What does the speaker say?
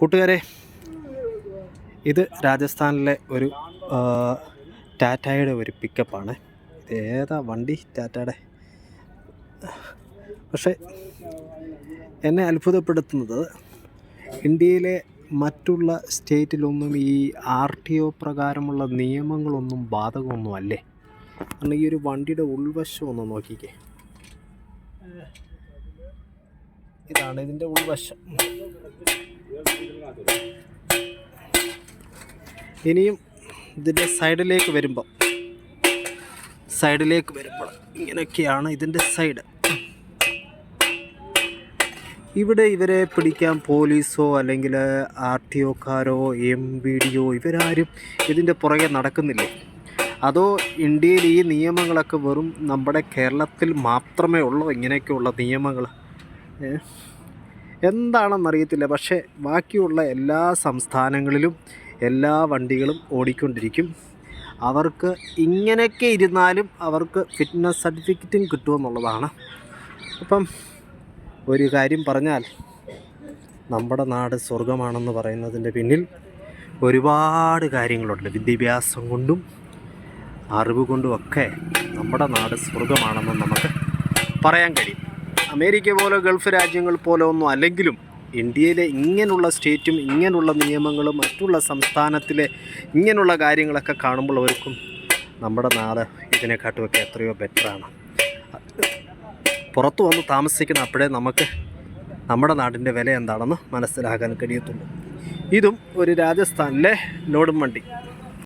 കൂട്ടുകാരെ, ഇത് രാജസ്ഥാനിലെ ഒരു ടാറ്റയുടെ ഒരു പിക്കപ്പാണ്. ഇത് ഏതാ വണ്ടി ടാറ്റയുടെ? പക്ഷേ എന്നെ അത്ഭുതപ്പെടുത്തുന്നത് ഇന്ത്യയിലെ മറ്റുള്ള സ്റ്റേറ്റിലൊന്നും ഈ RTO പ്രകാരമുള്ള നിയമങ്ങളൊന്നും ബാധകമൊന്നും അല്ലേ. കാരണം ഈ ഒരു വണ്ടിയുടെ ഉൾവശം ഒന്ന് നോക്കിക്കേ. ഇതാണ് ഇതിൻ്റെ ഉൾവശം. ഇനിയും ഇതിൻ്റെ സൈഡിലേക്ക് വരുമ്പോൾ ഇങ്ങനെയൊക്കെയാണ് ഇതിൻ്റെ സൈഡ്. ഇവിടെ ഇവരെ പിടിക്കാൻ പോലീസോ അല്ലെങ്കിൽ RTOക്കാരോ MVDO ഇവരാരും ഇതിൻ്റെ പുറകെ നടക്കുന്നില്ലേ? അതോ ഇന്ത്യയിൽ ഈ നിയമങ്ങളൊക്കെ വെറും നമ്മുടെ കേരളത്തിൽ മാത്രമേ ഉള്ളൂ ഇങ്ങനെയൊക്കെയുള്ള നിയമങ്ങൾ? എന്താണെന്നറിയത്തില്ല. പക്ഷേ ബാക്കിയുള്ള എല്ലാ സംസ്ഥാനങ്ങളിലും എല്ലാ വണ്ടികളും ഓടിക്കൊണ്ടിരിക്കും. അവർക്ക് ഇങ്ങനെയൊക്കെ ഇരുന്നാലും അവർക്ക് ഫിറ്റ്നസ് സർട്ടിഫിക്കറ്റും കിട്ടുമെന്നുള്ളതാണ്. അപ്പം ഒരു കാര്യം പറഞ്ഞാൽ, നമ്മുടെ നാട് സ്വർഗമാണെന്ന് പറയുന്നതിൻ്റെ പിന്നിൽ ഒരുപാട് കാര്യങ്ങളുണ്ട്. വിദ്യാഭ്യാസം കൊണ്ടും അറിവ് കൊണ്ടുമൊക്കെ നമ്മുടെ നാട് സ്വർഗമാണെന്ന് നമുക്ക് പറയാൻ കഴിയും. അമേരിക്ക പോലെ ഗൾഫ് രാജ്യങ്ങൾ പോലെ ഒന്നും അല്ലെങ്കിലും ഇന്ത്യയിലെ ഇങ്ങനെയുള്ള സ്റ്റേറ്റും ഇങ്ങനെയുള്ള നിയമങ്ങളും മറ്റുള്ള സംസ്ഥാനത്തിലെ ഇങ്ങനെയുള്ള കാര്യങ്ങളൊക്കെ കാണുമ്പോൾ അവർക്കും നമ്മുടെ നാട് ഇതിനെക്കാട്ടുമൊക്കെ എത്രയോ ബെറ്ററാണ്. പുറത്തു വന്ന് താമസിക്കുന്ന അപ്പോഴേ നമുക്ക് നമ്മുടെ നാടിൻ്റെ വില എന്താണെന്ന് മനസ്സിലാക്കാൻ കഴിയത്തുള്ളൂ. ഇതും ഒരു രാജസ്ഥാനിലെ ലോഡും വണ്ടി.